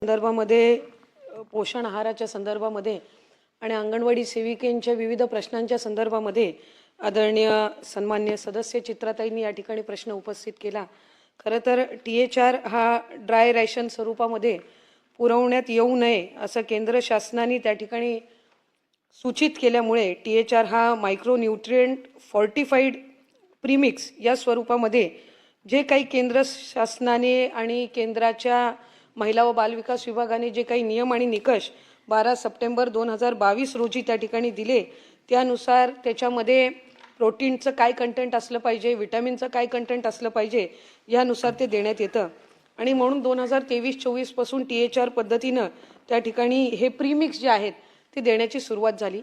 संदर्भामध्ये पोषण आहाराच्या संदर्भामध्ये आणि अंगणवाडी सेविकेंच्या विविध प्रश्नांच्या संदर्भामध्ये आदरणीय सन्मान्य सदस्य चित्राताईंनी या ठिकाणी प्रश्न उपस्थित केला। खरं तर THR हा ड्राय रॅशन स्वरूपामध्ये पुरवण्यात येऊ नये असं केंद्र शासनाने त्या ठिकाणी सूचित केल्यामुळे THR हा मायक्रो न्यूट्रिएंट फॉर्टिफाईड प्रीमिक्स या स्वरूपामध्ये जे काही केंद्र शासनाने आणि केंद्राच्या महिला व बालविकास विभागाने जे काही नियम आणि निकष 12 सप्टेंबर 2022 रोजी त्या ठिकाणी दिले त्यानुसार त्याच्यामध्ये प्रोटीनचं काय कंटेंट असलं पाहिजे, विटॅमिनचं काय कंटेंट असलं पाहिजे यानुसार ते देण्यात येतं। आणि म्हणून 2023-24 पासून THR पद्धतीनं त्या ठिकाणी हे प्रीमिक्स जे आहेत ते देण्याची सुरुवात झाली।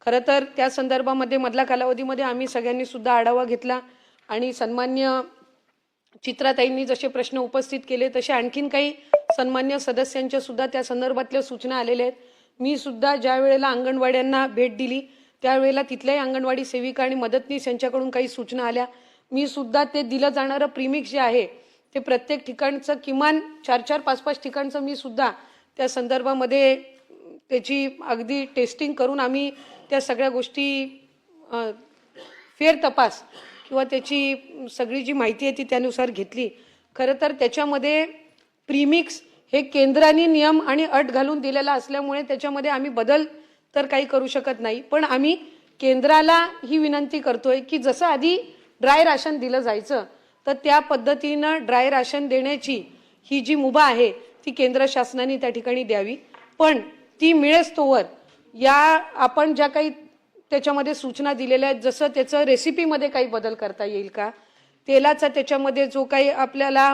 खरं तर त्या संदर्भामध्ये मधल्या कालावधीमध्ये आम्ही सगळ्यांनी सुद्धा आढावा घेतला आणि सन्मान्य चित्राताईंनी जसे प्रश्न उपस्थित केले तसे आणखीन काही सन्मान्य सदस्यांच्या सुद्धा त्या संदर्भातल्या सूचना आलेल्या आहेत। मी सुद्धा ज्या वेळेला अंगणवाड्यांना भेट दिली त्यावेळेला तिथल्याही अंगणवाडी सेविका आणि मदतनीस यांच्याकडून काही सूचना आल्या। मी सुद्धा ते दिलं जाणारं प्रीमिक्स जे आहे ते प्रत्येक ठिकाणचं किमान 4-4, 5-5 ठिकाणचं मी सुद्धा त्या संदर्भामध्ये त्याची अगदी टेस्टिंग करून आम्ही त्या सगळ्या गोष्टी फेर तपास किंवा त्याची सगळी जी माहिती आहे ती त्यानुसार घेतली। खरं तर त्याच्यामध्ये प्रीमिक्स हे केंद्राने नियम आणि अट घालून दिलेला असल्यामुळे त्याच्यामध्ये आम्ही बदल तर काही करू शकत नाही, पण आम्ही केंद्राला ही विनंती करतोय की जसं आधी ड्राय राशन दिलं जायचं तर त्या पद्धतीनं ड्राय राशन देण्याची ही जी मुभा आहे ती केंद्र शासनाने त्या ठिकाणी द्यावी। पण ती मिळेस्तोवर या आपण ज्या काही त्याच्यामध्ये सूचना दिलेल्या आहेत जसं त्याचं रेसिपीमध्ये काही बदल करता येईल का, तेलाचा त्याच्यामध्ये जो काही आपल्याला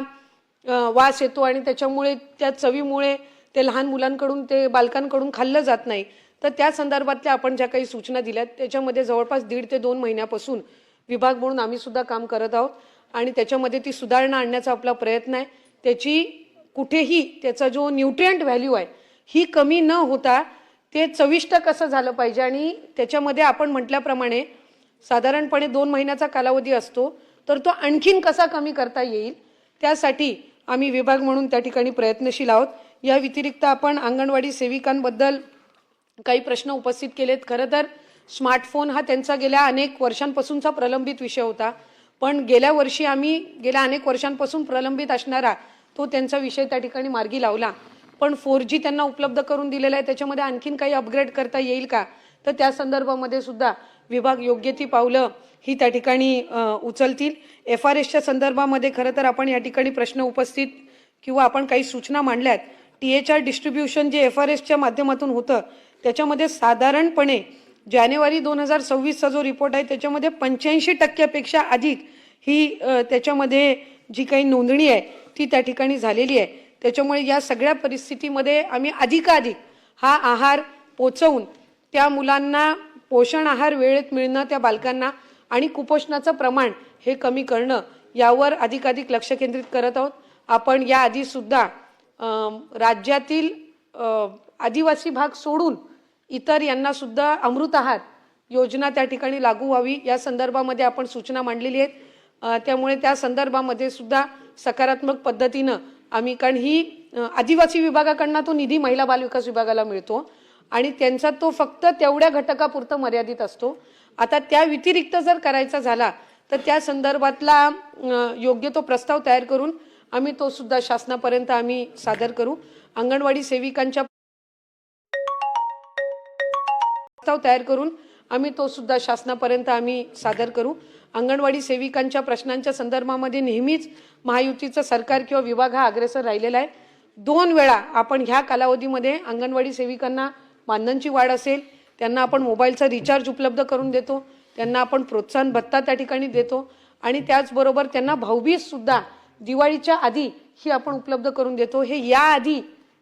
वास येतो आणि त्याच्यामुळे त्या चवीमुळे ते लहान मुलांकडून ते बालकांकडून खाल्लं जात नाही, तर त्या संदर्भातल्या आपण ज्या काही सूचना दिल्यात त्याच्यामध्ये जवळपास 1.5 ते 2 महिन्यापासून विभाग म्हणून आम्ही सुद्धा काम करत आहोत आणि त्याच्यामध्ये ती सुधारणा आणण्याचा आपला प्रयत्न आहे। त्याची कुठेही त्याचा जो न्यूट्रिएंट व्हॅल्यू आहे ही कमी न होता ते चविष्ट कसं झालं पाहिजे आणि त्याच्यामध्ये आपण म्हटल्याप्रमाणे साधारणपणे 2 महिन्याचा कालावधी असतो तर तो आणखीन कसा कमी करता येईल त्यासाठी आम्ही विभाग म्हणून त्या ठिकाणी प्रयत्नशील आहोत। या व्यतिरिक्त आपण अंगणवाडी सेविकांबद्दल काही प्रश्न उपस्थित केलेत। खरं तर स्मार्टफोन हा त्यांचा गेल्या अनेक वर्षांपासूनचा प्रलंबित विषय होता, पण गेल्या वर्षी आम्ही गेल्या अनेक वर्षांपासून प्रलंबित असणारा तो त्यांचा विषय त्या ठिकाणी मार्गी लावला। पण 4G त्यांना उपलब्ध करून दिलेला आहे, त्याच्यामध्ये आणखीन काही अपग्रेड करता येईल का, तर त्या संदर्भामध्ये सुद्धा विभाग योग्य ती पावलं ही त्या ठिकाणी उचलतील। FRSच्या संदर्भामध्ये खरं तर आपण या ठिकाणी प्रश्न उपस्थित किंवा आपण काही सूचना मांडल्यात। THR डिस्ट्रीब्युशन जे FRSच्या माध्यमातून होतं त्याच्यामध्ये साधारणपणे जानेवारी 2026चा जो रिपोर्ट आहे त्याच्यामध्ये 85% अधिक ही त्याच्यामध्ये जी काही नोंदणी आहे ती त्या ठिकाणी झालेली आहे। त्याच्यामुळे या सगळ्या परिस्थितीमध्ये आम्ही अधिकाधिक हा आहार पोचवून त्या मुलांना पोषण आहार वेळेत मिळणं, त्या बालकांना आणि कुपोषणाचं प्रमाण हे कमी करणं यावर अधिकाधिक लक्ष केंद्रित करत आहोत। आपण या आधी सुद्धा राज्यातील आदिवासी भाग सोडून इतर यांना सुद्धा अमृत आहार योजना त्या ठिकाणी लागू व्हावी या संदर्भामध्ये आपण सूचना मांडलेली आहेत। त्यामुळे त्या संदर्भामध्ये सुद्धा सकारात्मक पद्धतीनं आम्ही, कारण ही आदिवासी विभागाकडनं तो निधी महिला बालविकास विभागाला मिळतो आणि त्यांचा तो फक्त तेवढ्या घटकापुरतं मर्यादित असतो। आता त्या व्यतिरिक्त जर करायचा झाला तर त्या संदर्भातला योग्य तो प्रस्ताव तयार करून आम्ही तो सुद्धा शासनापर्यंत आम्ही सादर करू। अंगणवाडी सेविकांच्या प्रस्ताव तयार करून आम्ही तो सुद्धा शासनापर्यंत आम्ही सादर करू। अंगणवाडी सेविकांच्या प्रश्नांच्या संदर्भामध्ये नेहमीच महायुतीचं सरकार किंवा विभाग हा अग्रेसर राहिलेला आहे। 2 वेळा आपण ह्या कालावधीमध्ये अंगणवाडी सेविकांना मानधनची वाढ असेल, त्यांना आपण मोबाईलचा रिचार्ज उपलब्ध करून देतो, त्यांना आपण प्रोत्साहन भत्ता त्या ठिकाणी देतो आणि त्याचबरोबर त्यांना भाऊबीज सुद्धा दिवाळीच्या आधी ही आपण उपलब्ध करून देतो। हे या आधी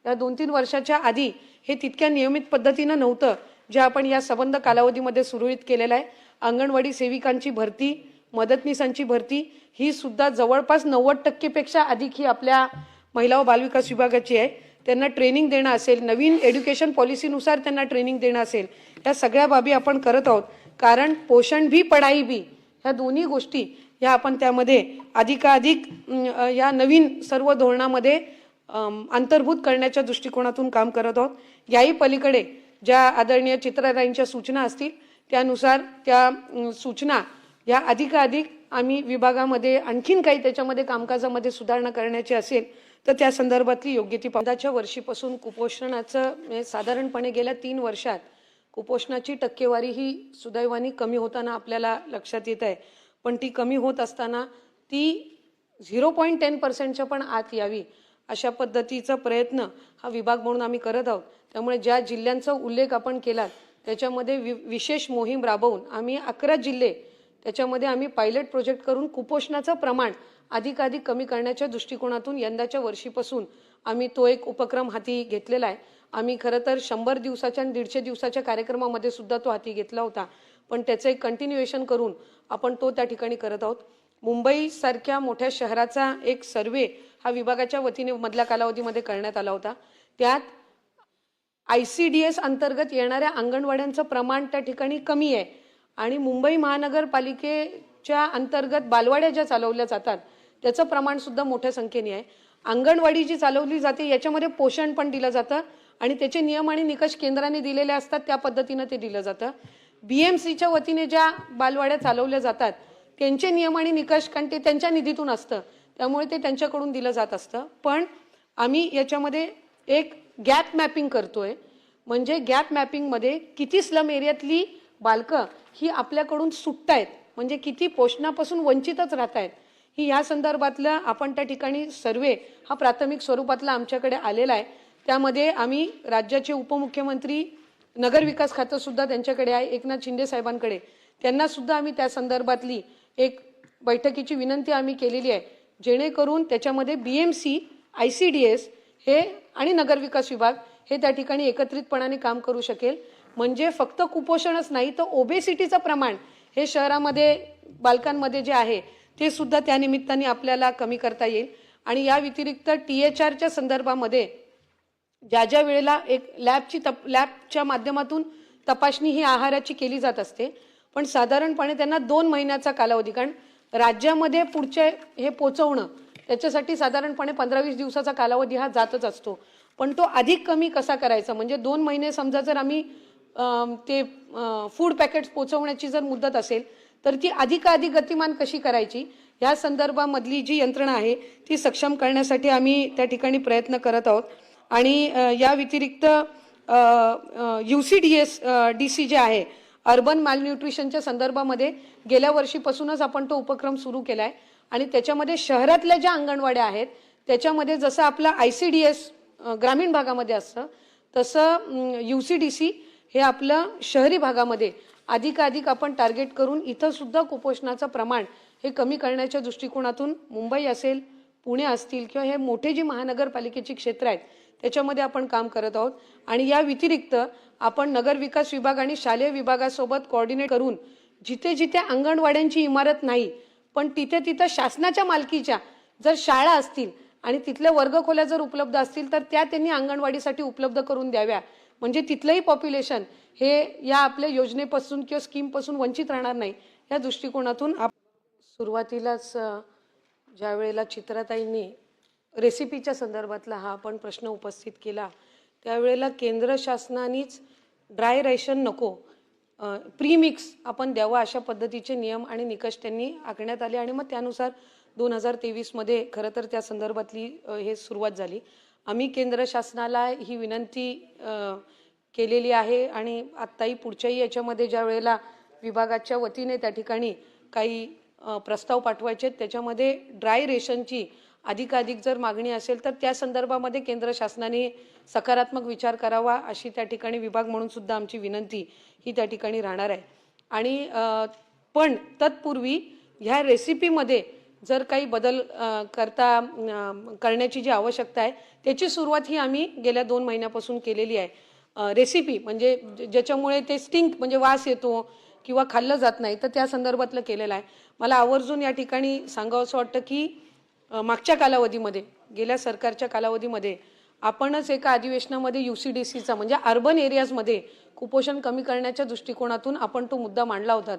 या 2-3 वर्षाच्या आधी हे तितक्या नियमित पद्धतीनं नव्हतं जे आपण या संबंध कालावधीमध्ये सुरळीत केलेलं आहे। अंगणवाडी सेविकांची भरती, मदतनीसांची भरती ही सुद्धा जवळपास 90% अधिक ही आपल्या महिला व बालविकास विभागाची आहे। त्यांना ट्रेनिंग देणं असेल, नवीन एज्युकेशन पॉलिसीनुसार त्यांना ट्रेनिंग देणं असेल, या सगळ्या बाबी आपण करत आहोत। कारण पोषण भी पढाई भी ह्या दोन्ही गोष्टी ह्या आपण त्यामध्ये अधिकाधिक या नवीन सर्व धोरणामध्ये अंतर्भूत करण्याच्या दृष्टिकोनातून काम करत आहोत। याही पलीकडे ज्या आदरणीय चित्राताईंच्या सूचना असतील त्यानुसार त्या सूचना या अधिकाधिक आम्ही विभागामध्ये आणखीन काही त्याच्यामध्ये कामकाजामध्ये सुधारणा करण्याची असेल तर त्या संदर्भातली योग्य ती यंदाच्या वर्षीपासून कुपोषणाचं साधारणपणे गेल्या 3 वर्षात कुपोषणाची टक्केवारी ही सुदैवाने कमी होताना आपल्याला लक्षात येत आहे। पण ती कमी होत असताना ती 0.10% पण आत यावी अशा पद्धतीचा प्रयत्न हा विभाग म्हणून आम्ही करत आहोत। त्यामुळे ज्या जिल्ह्यांचा उल्लेख आपण केला त्याच्यामध्ये विशेष मोहीम राबवून आम्ही 11 जिल्हे त्याच्यामध्ये आम्ही पायलट प्रोजेक्ट करून कुपोषणाचं प्रमाण अधिकाधिक कमी करण्याच्या दृष्टिकोनातून यंदाच्या वर्षीपासून आम्ही तो एक उपक्रम हाती घेतलेला आहे। आम्ही खरं तर 100 दिवसाच्या आणि 150 दिवसाच्या कार्यक्रमामध्ये सुद्धा तो हाती घेतला होता, पण त्याचं एक कंटिन्युएशन करून आपण तो त्या ठिकाणी करत आहोत। मुंबई सारख्या मोठ्या शहराचा एक सर्वे हा विभागाच्या वतीने मधल्या कालावधीमध्ये करण्यात आला होता। त्यात ICDS अंतर्गत येणाऱ्या अंगणवाड्यांचं प्रमाण त्या ठिकाणी कमी आहे आणि मुंबई महानगरपालिकेच्या अंतर्गत बालवाड्या ज्या चालवल्या जातात त्याचं प्रमाण सुद्धा मोठ्या संख्येने आहे। अंगणवाडी जी चालवली जाते याच्यामध्ये पोषण पण दिलं जातं आणि त्याचे नियम आणि निकष केंद्राने दिलेले असतात, त्या पद्धतीने ते दिलं जातं। BMCच्या वतीने ज्या बालवाड्या चालवल्या जातात त्यांचे नियम आणि निकष कारण ते त्यांच्या निधीतून असतं त्यामुळे ते त्यांच्याकडून दिलं जात असतं। पण आम्ही याच्यामध्ये एक गॅप मॅपिंग करतोय, म्हणजे गॅप मॅपिंगमध्ये किती स्लम एरियातली बालकं ही आपल्याकडून सुटतायत, म्हणजे किती पोषणापासून वंचितच राहत आहेत, ही या संदर्भातला आपण त्या ठिकाणी सर्वे हा प्राथमिक स्वरूपातला आमच्याकडे आलेला आहे। त्यामध्ये आम्ही राज्याचे उपमुख्यमंत्री नगरविकास खातं सुद्धा त्यांच्याकडे आहे, एकनाथ शिंदे साहेबांकडे, त्यांना सुद्धा आम्ही त्या संदर्भातली एक बैठकीची विनंती आम्ही केलेली आहे, जेणेकरून त्याच्यामध्ये BMC, ICDS हे आणि नगरविकास विभाग हे त्या ठिकाणी एकत्रितपणाने काम करू शकेल। म्हणजे फक्त कुपोषणच नाही तर ओबेसिटीचं प्रमाण हे शहरामध्ये बालकांमध्ये जे आहे ते सुद्धा त्या निमित्ताने आपल्याला कमी करता येईल। आणि या व्यतिरिक्त THRच्या संदर्भामध्ये ज्या ज्या वेळेला एक लॅबच्या माध्यमातून तपासणी ही आहाराची केली जात असते, पण साधारणपणे त्यांना 2 महिन्याचा कालावधी, कारण राज्यामध्ये पुढचे हे पोचवणं त्याच्यासाठी साधारणपणे 15-20 दिवसाचा कालावधी हा जातच असतो, पण तो अधिक कमी कसा करायचा, म्हणजे 2 महिने समजा जर आम्ही ते फूड पॅकेट्स पोचवण्याची जर मुदत असेल तर ती अधिकाधिक गतिमान कशी करायची या संदर्भामधली जी यंत्रणा आहे ती सक्षम करण्यासाठी आम्ही त्या ठिकाणी प्रयत्न करत आहोत। आणि या व्यतिरिक्त UCDC जे आहे अर्बन मालन्यूट्रिशनच्या संदर्भामध्ये गेल्या वर्षीपासूनच आपण तो उपक्रम सुरू केला आहे आणि त्याच्यामध्ये शहरातल्या ज्या अंगणवाड्या आहेत त्याच्यामध्ये जसं आपला ICDS ग्रामीण भागामध्ये असतं तसं UCDC हे आपलं शहरी भागामध्ये अधिकाधिक आपण टार्गेट करून इथं सुद्धा कुपोषणाचं प्रमाण हे कमी करण्याच्या दृष्टिकोनातून मुंबई असेल, पुणे असतील किंवा हे मोठे जी महानगरपालिकेची क्षेत्र आहेत त्याच्यामध्ये आपण काम करत आहोत। आणि या व्यतिरिक्त आपण नगरविकास विभाग आणि शालेय विभागासोबत कोऑर्डिनेट करून जिथे जिथे अंगणवाड्यांची इमारत नाही पण तिथे तिथे शासनाच्या मालकीच्या जर शाळा असतील आणि तिथल्या वर्गखोल्या जर उपलब्ध असतील तर त्या त्यांनी अंगणवाडीसाठी उपलब्ध करून द्याव्या, म्हणजे तिथलंही पॉप्युलेशन हे या आपल्या योजनेपासून किंवा स्कीमपासून वंचित राहणार नाही या दृष्टिकोनातून सुरुवातीलाच ज्या वेळेला चित्राताईंनी रेसिपीच्या संदर्भातला हा आपण प्रश्न उपस्थित केला त्यावेळेला केंद्र शासनानेच ड्राय रेशन नको प्रीमिक्स आपण द्यावा अशा पद्धतीचे नियम आणि निकष त्यांनी आखण्यात आले आणि मग त्यानुसार 2023 मध्ये खरं तर त्या संदर्भातली हे सुरुवात झाली। आम्ही केंद्र शासनाला ही विनंती केलेली आहे आणि आत्ताही पुढच्याही याच्यामध्ये ज्या वेळेला विभागाच्या वतीने त्या ठिकाणी काही प्रस्ताव पाठवायचे त्याच्यामध्ये ड्राय रेशनची अधिकाधिक जर मागणी असेल तर त्या संदर्भामध्ये केंद्र शासनाने सकारात्मक विचार करावा अशी त्या ठिकाणी विभाग म्हणून सुद्धा आमची विनंती ही त्या ठिकाणी राहणार आहे। आणि पण तत्पूर्वी ह्या रेसिपीमध्ये जर काही बदल करण्याची जी आवश्यकता आहे त्याची सुरुवात ही आम्ही गेल्या 2 महिन्यापासून केलेली आहे। रेसिपी म्हणजे ज्याच्यामुळे ते स्टिंक म्हणजे वास येतो किंवा खाल्लं जात नाही तर त्या संदर्भातलं केलेलं आहे। मला आवर्जून या ठिकाणी सांगावंसं वाटतं की मागच्या कालावधीमध्ये गेल्या सरकारच्या कालावधीमध्ये आपणच एका अधिवेशनामध्ये UCDCचा म्हणजे अर्बन एरियाजमध्ये कुपोषण कमी करण्याच्या दृष्टिकोनातून आपण तो मुद्दा मांडला होता,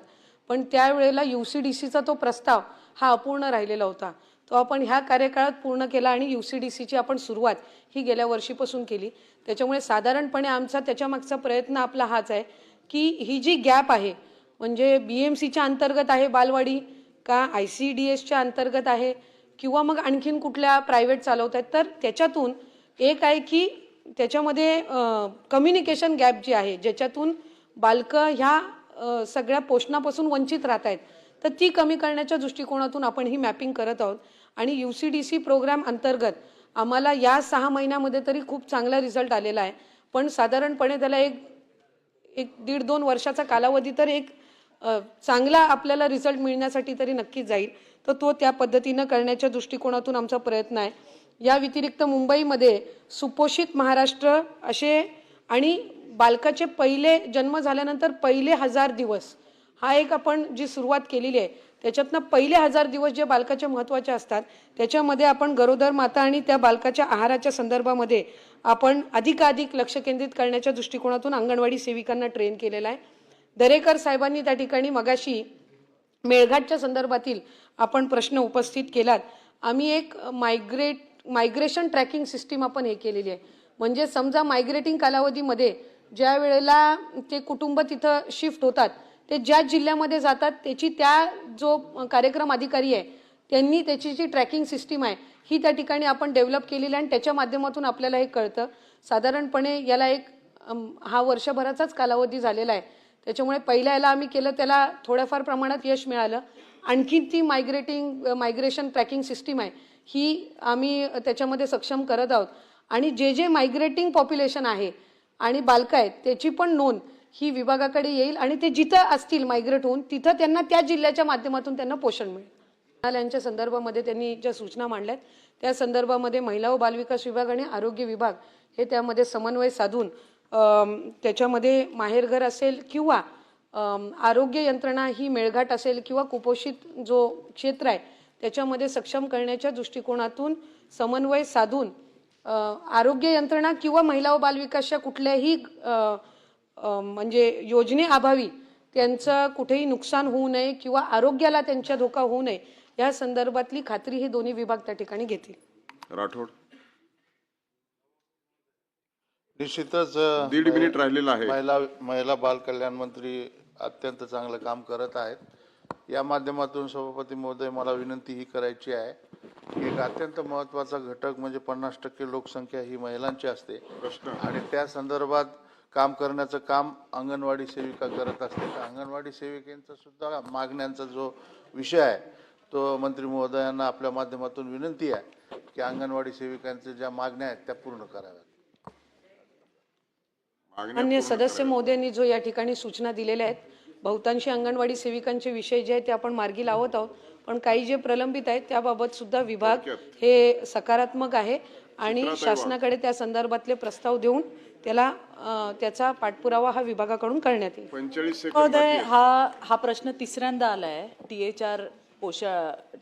पण त्यावेळेला UCDCचा तो प्रस्ताव हा अपूर्ण राहिलेला होता। तो आपण ह्या कार्यकाळात पूर्ण केला आणि UCDCची आपण सुरुवात ही गेल्या वर्षीपासून केली. त्याच्यामुळे साधारणपणे आमचा त्याच्यामागचा प्रयत्न आपला हाच आहे की ही जी गॅप आहे म्हणजे BMCच्या अंतर्गत आहे बालवाडी का ICDSच्या अंतर्गत आहे किंवा मग आणखीन कुठल्या प्रायव्हेट चालवत आहेत, तर त्याच्यातून एक आहे की त्याच्यामध्ये कम्युनिकेशन गॅप जी आहे ज्याच्यातून बालकं ह्या सगळ्या पोषणापासून वंचित राहत आहेत, तर ती कमी करण्याच्या दृष्टिकोनातून आपण ही मॅपिंग करत आहोत. आणि UCDC प्रोग्राम अंतर्गत आम्हाला या 6 महिन्यामध्ये तरी खूप चांगला रिझल्ट आलेला आहे. पण साधारणपणे त्याला एक 1.5-2 वर्षाचा कालावधी तर एक चांगला आपल्याला रिझल्ट मिळण्यासाठी तरी नक्कीच जाईल. तर तो त्या पद्धतीनं करण्याच्या दृष्टिकोनातून आमचा प्रयत्न आहे. या व्यतिरिक्त मुंबईमध्ये सुपोषित महाराष्ट्र असे आणि बालकाचे पहिले जन्म झाल्यानंतर पहिले 1000 दिवस हा एक आपण जी सुरुवात केलेली आहे त्याच्यातनं पहिले 1000 दिवस जे बालकाचे महत्त्वाचे असतात त्याच्यामध्ये आपण गरोदर माता आणि त्या बालकाच्या आहाराच्या संदर्भामध्ये आपण अधिकाधिक लक्ष केंद्रित करण्याच्या दृष्टिकोनातून अंगणवाडी सेविकांना ट्रेन केलेला आहे. दरेकर साहेबांनी त्या ठिकाणी मगाशी मेळघाटच्या संदर्भातील आपण प्रश्न उपस्थित केलात. आम्ही एक मायग्रेशन ट्रॅकिंग सिस्टीम आपण हे केलेली आहे. म्हणजे समजा मायग्रेटिंग कालावधीमध्ये ज्या वेळेला ते कुटुंब तिथं शिफ्ट होतात ते ज्या जिल्ह्यामध्ये जातात त्याची त्या जो कार्यक्रम अधिकारी आहे त्यांनी त्याची जी ट्रॅकिंग सिस्टीम आहे ही त्या ठिकाणी आपण डेव्हलप केलेली आहे आणि त्याच्या माध्यमातून आपल्याला हे कळतं. साधारणपणे याला एक हा वर्षभराचाच कालावधी झालेला आहे. त्याच्यामुळे पहिल्या याला आम्ही केलं त्याला थोड्याफार प्रमाणात यश मिळालं. आणखी ती मायग्रेशन ट्रॅकिंग सिस्टीम आहे ही आम्ही त्याच्यामध्ये सक्षम करत आहोत. आणि जे मायग्रेटिंग पॉप्युलेशन आहे आणि बालकं आहेत त्याची पण नोंद ही विभागाकडे येईल आणि ते जिथं असतील मायग्रेट होऊन तिथं त्यांना त्या जिल्ह्याच्या माध्यमातून त्यांना पोषण मिळेल. रुग्णालयांच्या संदर्भामध्ये त्यांनी ज्या सूचना मांडल्यात त्या संदर्भामध्ये महिला व बालविकास विभाग आणि आरोग्य विभाग हे त्यामध्ये समन्वय साधून त्याच्यामध्ये माहेरघर असेल किंवा आरोग्य यंत्रणा ही मेळघाट असेल किंवा कुपोषित जो क्षेत्र आहे त्याच्यामध्ये सक्षम करण्याच्या दृष्टिकोनातून समन्वय साधून आरोग्य यंत्रणा किंवा महिला व बालविकासच्या कुठल्याही म्हणजे योजनेअभावी त्यांचं कुठेही नुकसान होऊ नये किंवा आरोग्याला त्यांच्या धोका होऊ नये या संदर्भातली खात्री हे दोन्ही विभाग त्या ठिकाणी घेतील. राठोड निश्चितच 1.5 मिनिट राहिलेला आहे. महिला बाल कल्याण मंत्री अत्यंत चांगलं काम करत आहेत. या माध्यमातून सभापती महोदय मला विनंती ही करायची आहे की एक अत्यंत महत्त्वाचा घटक म्हणजे 50% लोकसंख्या ही महिलांची असते आणि त्या संदर्भात काम करण्याचं काम अंगणवाडी सेविका करत असते. तर अंगणवाडी सेविकेंचा सुद्धा मागण्यांचा जो विषय आहे तो मंत्री महोदयांना आपल्या माध्यमातून विनंती आहे की अंगणवाडी सेविकांच्या ज्या मागण्या आहेत त्या पूर्ण कराव्यात. माननीय सदस्य महोदयांनी जो या ठिकाणी सूचना दिलेल्या आहेत बहुतांशी अंगणवाडी सेविकांचे विषय जे आहेत ते आपण मार्गी लावत आहोत. पण काही जे प्रलंबित आहेत त्याबाबत सुद्धा विभाग हे सकारात्मक आहे आणि शासनाकडे त्या संदर्भातले प्रस्ताव देऊन त्याचा पाठपुरावा हा विभागाकडून करण्यात येईल. 45 सेकंद महोदय, हा प्रश्न तिसऱ्यांदा आलाय.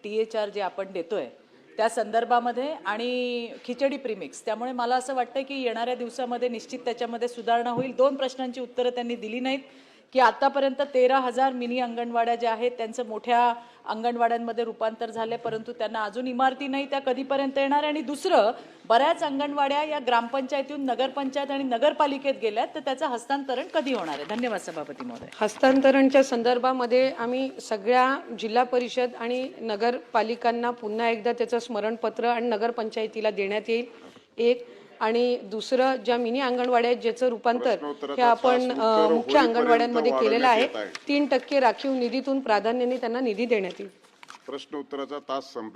THR जे आपण देतोय त्या संदर्भामध्ये आणि खिचडी प्रीमिक्स, त्यामुळे मला असं वाटतं की येणाऱ्या दिवसामध्ये निश्चित त्याच्यामध्ये सुधारणा होईल. 2 प्रश्नांची उत्तरं त्यांनी दिली नाहीत की आतापर्यंत 13,000 मिनी अंगणवाड्या ज्या आहेत त्यांचं मोठ्या अंगणवाड्यांमध्ये रूपांतर झाले परंतु त्यांना अजून इमारती नाही, त्या कधीपर्यंत येणार. आणि दुसरं, बऱ्याच अंगणवाड्या या ग्रामपंचायतीतून नगरपंचायत आणि नगरपालिकेत गेल्यात, तर त्याचं हस्तांतरण कधी होणार आहे? धन्यवाद सभापती महोदय. हस्तांतरणच्या संदर्भामध्ये आम्ही सगळ्या जिल्हा परिषद आणि नगरपालिकांना पुन्हा एकदा त्याचं स्मरणपत्र आणि नगरपंचायतीला देण्यात येईल. एक आणि दुसरं, ज्या मिनी अंगणवाड्या आहेत ज्याचं रूपांतर हे आपण मुख्य अंगणवाड्यांमध्ये केलेलं आहे. 3% राखीव निधीतून प्राधान्याने त्यांना निधी देण्यात येईल. प्रश्न उत्तराचा तास संपला.